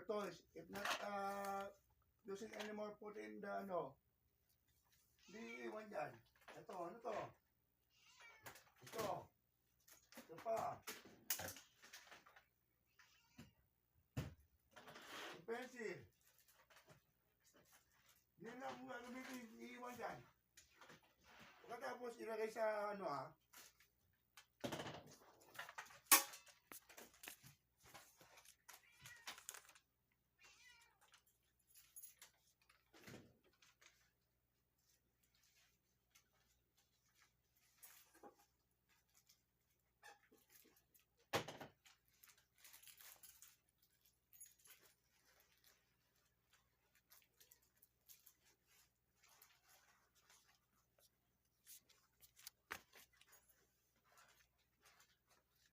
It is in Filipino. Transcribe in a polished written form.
toys. If not using any more food in the di iwan dyan. Ito, ano to? Ito. Ito pa. Pencil. Yan lang kung gagamitin, iiwan dyan. Pagkatapos ilagay sa